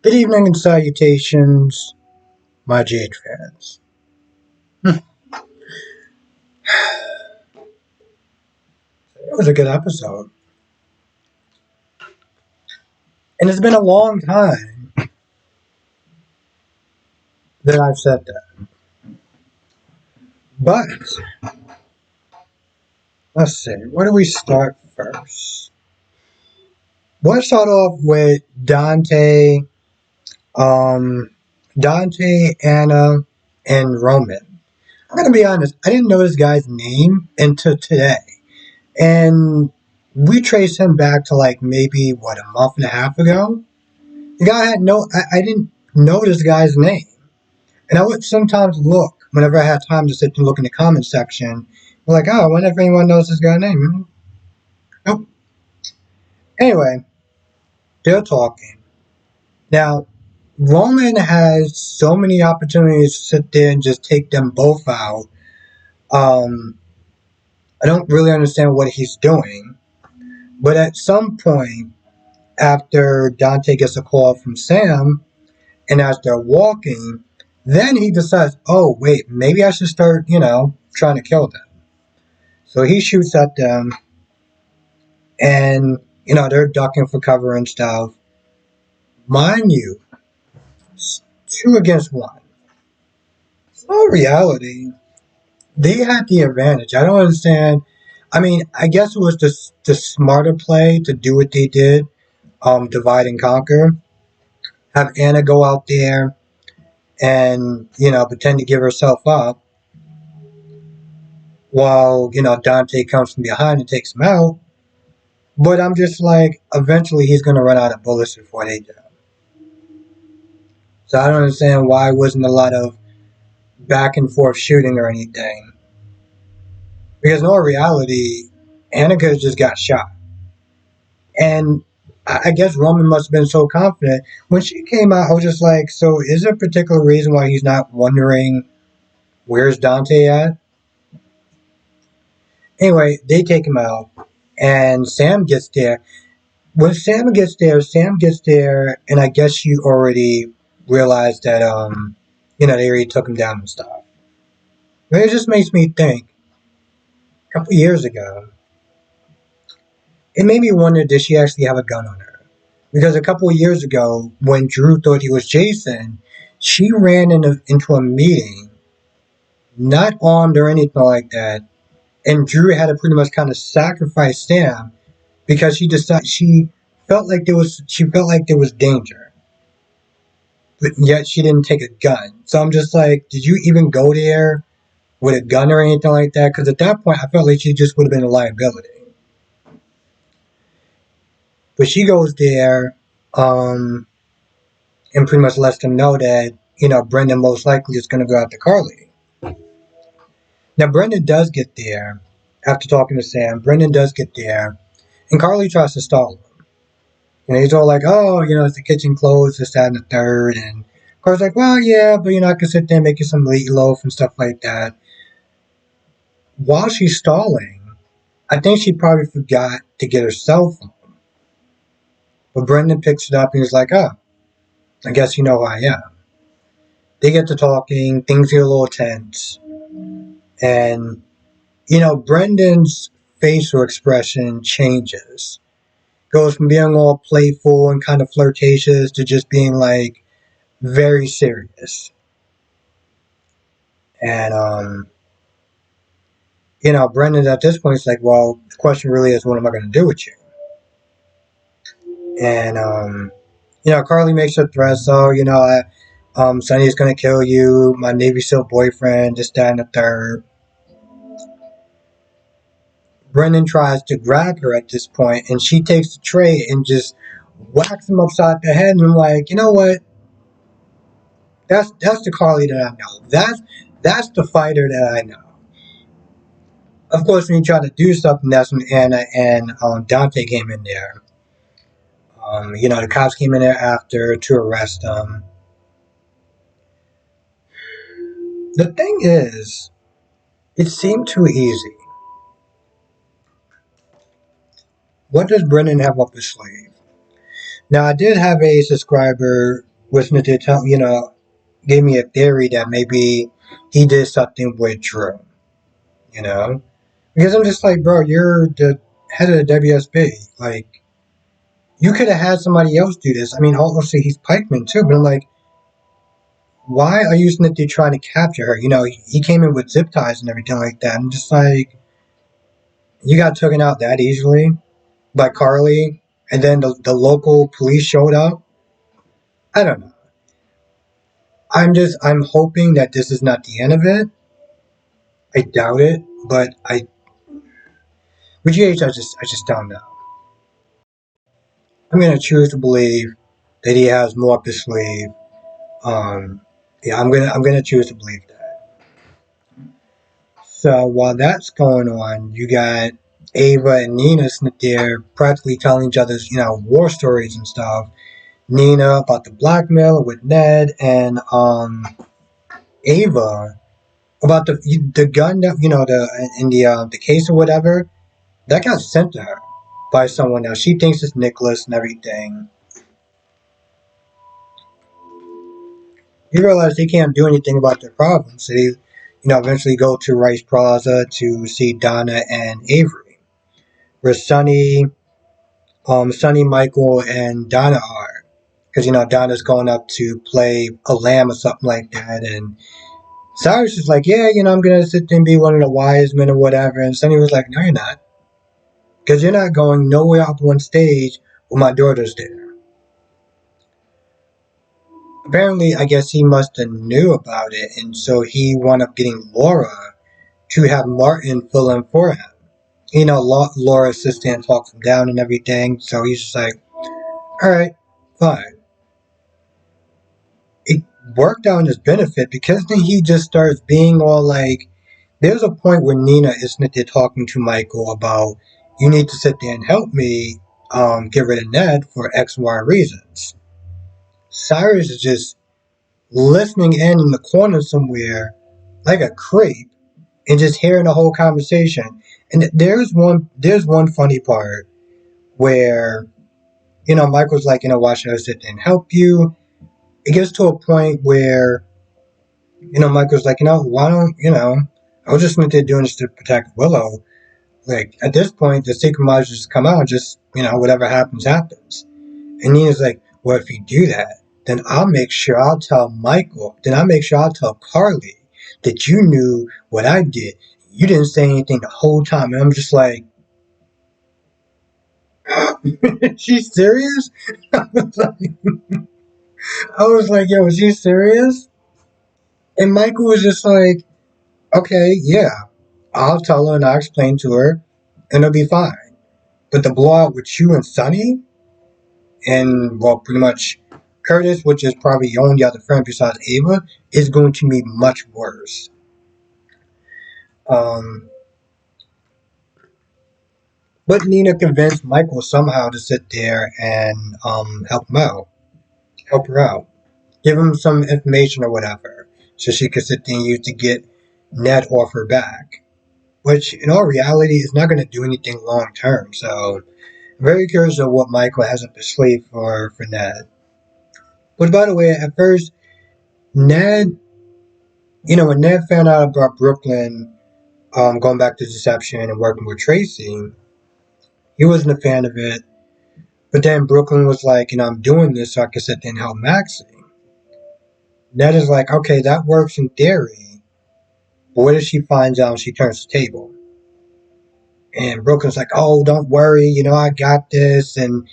Good evening and salutations, my Jade fans. It was a good episode. And it's been a long time that I've said that. But, let's see, where do we start first? Let's start off with um, Dante, Anna, and Roman. I'm gonna be honest, I didn't know this guy's name until today. And we traced him back to like maybe, a month and a half ago? The guy had I didn't know this guy's name. And I would sometimes look whenever I had time to sit and look in the comment section. Like, oh, I wonder if anyone knows this guy's name. Nope. Anyway, they're talking. Now, Roman has so many opportunities to sit there and just take them both out. I don't really understand what he's doing. But at some point, after Dante gets a call from Sam, and as they're walking, then he decides, oh, wait, maybe I should start, trying to kill them. So he shoots at them, and, they're ducking for cover and stuff. Mind you, it's 2 against 1. In reality, they had the advantage. I don't understand. I mean, I guess it was the smarter play to do what they did, divide and conquer. Have Anna go out there and, pretend to give herself up while, Dante comes from behind and takes him out. But I'm just like, eventually he's going to run out of bullets before they do. So I don't understand why it wasn't a lot of back and forth shooting or anything. Because in all reality, Annika just got shot. And I guess Roman must have been so confident. When she came out, I was just like, so is there a particular reason why he's not wondering where's Dante at? Anyway, they take him out, and Sam gets there. When Sam gets there, and I guess you already realized that, they already took him down and stuff. But it just makes me think, a couple years ago, it made me wonder, did she actually have a gun on her? Because a couple of years ago, when Drew thought he was Jason, she ran into a meeting, not armed or anything like that, and Drew had to pretty much kind of sacrifice Sam because she felt like there was danger, but yet she didn't take a gun. So I'm just like, did you even go there with a gun or anything like that? Because at that point, I felt like she just would have been a liability. But she goes there, and pretty much lets them know that, Brendan most likely is going to go after Carly. Now, Brendan does get there after talking to Sam. Brendan does get there, and Carly tries to stall him. He's all like, oh, it's the kitchen closed, this, that, and the third. And Carly's like, well, yeah, but I can sit there and make you some meatloaf and stuff like that. While she's stalling, I think she probably forgot to get her cell phone. But Brendan picks it up and he's like, oh, I guess you know who I am. They get to talking, things get a little tense. And, Brendan's facial expression changes. Goes from being all playful and kind of flirtatious to just being like very serious. And, Brendan at this point is like, well, the question really is, what am I going to do with you? And, Carly makes a threat, so, Sonny's going to kill you, my Navy SEAL boyfriend, this, that, and the third. Brendan tries to grab her at this point, and she takes the tray and just whacks him upside the head, and I'm like, you know what? That's the Carly that I know. That's the fighter that I know. Of course, when you try to do something, that's when Anna and Dante came in there. The cops came in there after to arrest them. The thing is, it seemed too easy. What does Brendan have up his sleeve? Now, I did have a subscriber was to tell, gave me a theory that maybe he did something with Drew, you know? Because I'm just like, bro, you're the head of the WSB. Like, you could have had somebody else do this. I mean, obviously he's Pikeman too, but I'm like, why are you snitty trying to capture her? He came in with zip ties and everything like that. I'm just like, you got taken out that easily by Carly, and then the local police showed up. I don't know. I'm hoping that this is not the end of it. I doubt it, but with GH, I just don't know. I'm gonna choose to believe that he has more up his sleeve. Um, yeah, I'm gonna choose to believe that. So while that's going on, you got Ava and Nina there practically telling each other's war stories and stuff. Nina about the blackmail with Ned, and Ava about the gun that the in the case or whatever that got sent to her by someone else. She thinks it's Nicholas and everything. You realize they can't do anything about their problems. So they, eventually go to Rice Plaza to see Donna and Avery, where Sonny, Michael, and Donna are. Because Donna's going up to play a lamb or something like that, and Cyrus is like, yeah, I'm gonna sit there and be one of the wise men or whatever. And Sonny was like, no, you're not, because you're not going nowhere up on stage when my daughter's there. Apparently, I guess he must have knew about it, and so he wound up getting Laura to have Martin fill in for him. Laura's sister talks him down and everything, so he's just like, all right, fine. It worked out in his benefit because then he just starts being all like, there's a point where Nina is there talking to Michael about, you need to sit there and help me get rid of Ned for X, Y reasons. Cyrus is just listening in the corner somewhere like a creep and just hearing the whole conversation. And there's one funny part where Michael's like, why should I sit there and help you? It gets to a point where Michael's like, why don't I was just doing this to protect Willow. Like at this point, the secret might just come out, and just whatever happens, happens. And Nina's like, well, if you do that, then I'll make sure I'll tell Michael. Then I'll make sure I'll tell Carly that you knew what I did. You didn't say anything the whole time. And I'm just like, she's serious? I was like, yo, is she serious? And Michael was just like, okay, yeah, I'll tell her and I'll explain to her and it'll be fine. But the blowout with you and Sonny and, well, pretty much Curtis, which is probably the only other friend besides Ava, is going to be much worse. Um, but Nina convinced Michael somehow to sit there and help her out, give him some information or whatever, so she could sit there and use to get Ned off her back. Which, in all reality, is not going to do anything long term. So, I'm very curious of what Michael has up his sleeve for Ned. But by the way, at first, Ned, when Ned found out about Brooklyn going back to Deception and working with Tracy, he wasn't a fan of it. But then Brooklyn was like, I'm doing this so I can sit there and help Maxie. Ned is like, okay, that works in theory. But what if she finds out and she turns the table? And Brooklyn's like, oh, don't worry, I got this. And,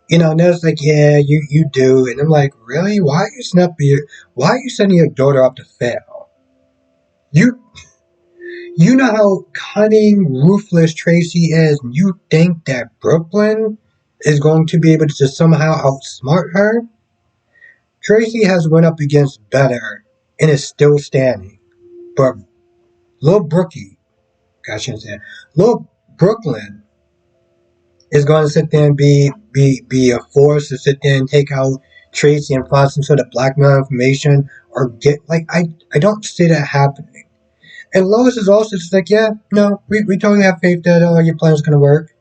Ned's like, yeah, you do. And I'm like, really? Why are you sending your daughter up to fail? You you know how cunning, ruthless Tracy is, and you think that Brooklyn is going to be able to somehow outsmart her? Tracy has went up against better and is still standing. But Lil Brookie, gosh, I shouldn't say that. Lil Brooklyn is going to sit there and be a force to sit there and take out Tracy and find some sort of blackmail information or get I don't see that happening. And Lois is also just like, yeah, no, we totally have faith that your plan is going to work.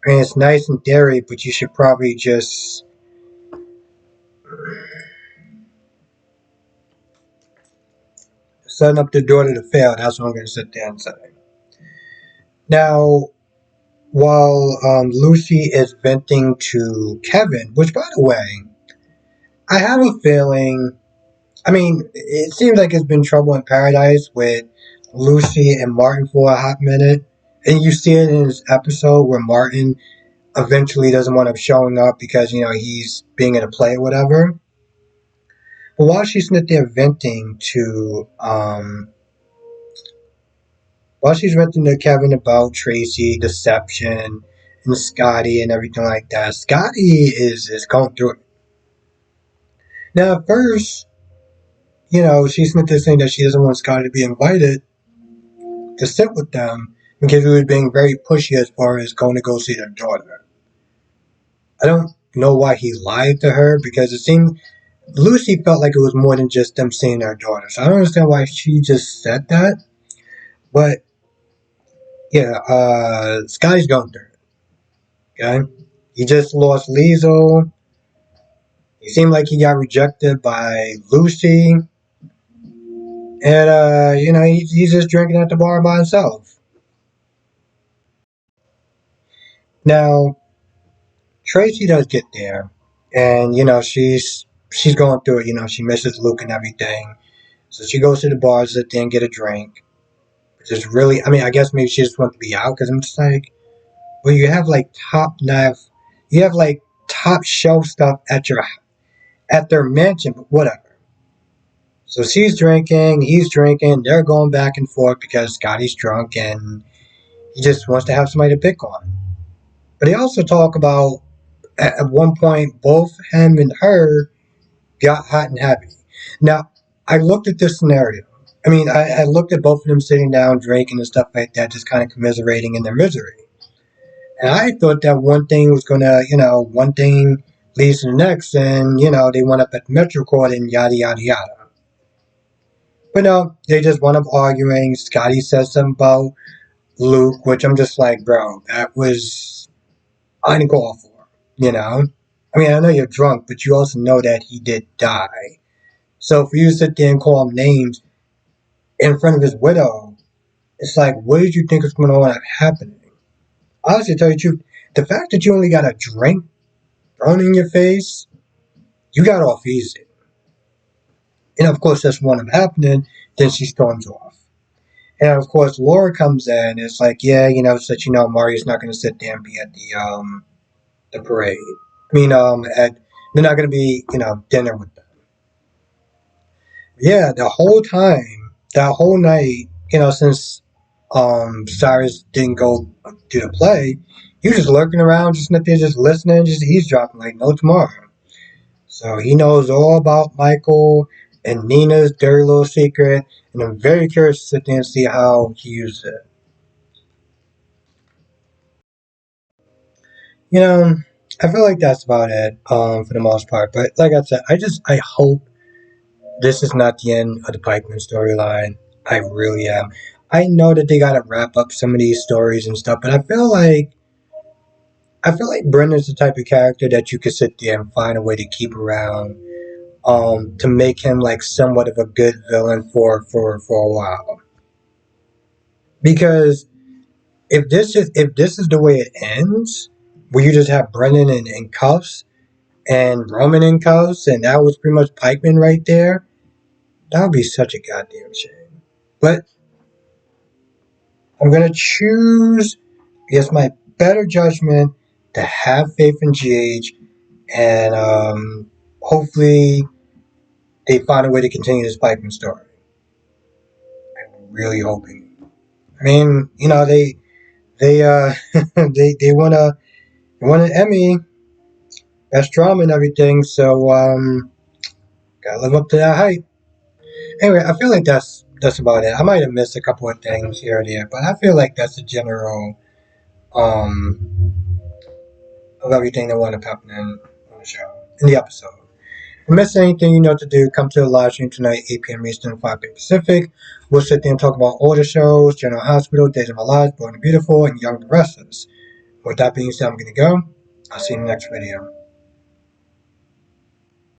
And it's nice in theory, but you should probably just Setting up the daughter to fail. That's what I'm going to sit there and say. Now, while Lucy is venting to Kevin, which, by the way, I have a feeling. I mean, it seems like it's been trouble in paradise with Lucy and Martin for a hot minute. And you see it in this episode where Martin eventually doesn't want him showing up because, he's being in a play or whatever. But while she's venting to Kevin about Tracy, deception, and Scotty and everything like that, Scotty is going through it. Now, at first, she's saying that she doesn't want Scotty to be invited to sit with them because he was being very pushy as far as going to go see their daughter. I don't know why he lied to her because it seemed Lucy felt like it was more than just them seeing their daughter. So I don't understand why she just said that. But yeah, Scotty's going through it. Okay? He just lost Liesel. He seemed like he got rejected by Lucy. And, he's just drinking at the bar by himself. Now, Tracy does get there. And, she's going through it. She misses Luke and everything. So she goes to the bar, sit there and get a drink. Which is really, I guess maybe she just wants to be out because I'm just like, well, you have like top shelf stuff at their mansion, but whatever. So she's drinking, he's drinking, they're going back and forth because Scotty's drunk and he just wants to have somebody to pick on. But they also talk about at one point both him and her got hot and heavy. Now, I looked at this scenario. I looked at both of them sitting down, drinking and stuff like that, just kind of commiserating in their misery. And I thought that one thing was going to, one thing leads to the next, and, they went up at the Metro Court and yada, yada, yada. But no, they just wound up arguing. Scotty says something about Luke, which I'm just like, bro, that was uncalled for, I know you're drunk, but you also know that he did die. So for you to sit there and call him names in front of his widow, it's like, what did you think was going to end up happening? Honestly, to tell you the truth, the fact that you only got a drink thrown in your face, you got off easy. And of course, that's what ended up happening. Then she storms off. And of course, Laura comes in. It's like, yeah, so that Mario's not going to sit there and be at the parade. They're not going to be, dinner with them. Yeah, the whole time, that whole night, since Cyrus didn't go to the play, he was just lurking around, just up there, just listening, just eavesdropping like no tomorrow. So he knows all about Michael and Nina's dirty little secret, and I'm very curious to sit there and see how he uses it. I feel like that's about it for the most part. But like I said, I hope this is not the end of the Pikeman storyline. I really am. I know that they gotta wrap up some of these stories and stuff, but I feel like Brendan's the type of character that you could sit there and find a way to keep around, to make him like somewhat of a good villain for a while. Because if this is the way it ends, where you just have Brennan in cuffs and Roman in cuffs, and that was pretty much Pikeman right there, that would be such a goddamn shame. But I'm gonna choose, against my better judgment, to have faith in GH, and hopefully they find a way to continue this Pikeman story. I'm really hoping. They they won an Emmy, best drama and everything, so gotta live up to that hype. Anyway, I feel like that's about it. I might have missed a couple of things here or there, but I feel like that's the general um of everything that wound up happening on the show, in the episode. If you missed anything, you know what to do. Come to the live stream tonight, 8 p.m. Eastern, 5 p.m. Pacific. We'll sit there and talk about all the shows: General Hospital, Days of Our Lives, Born and Beautiful, and Young and the Restless. With that being said, I'm going to go. I'll see you in the next video.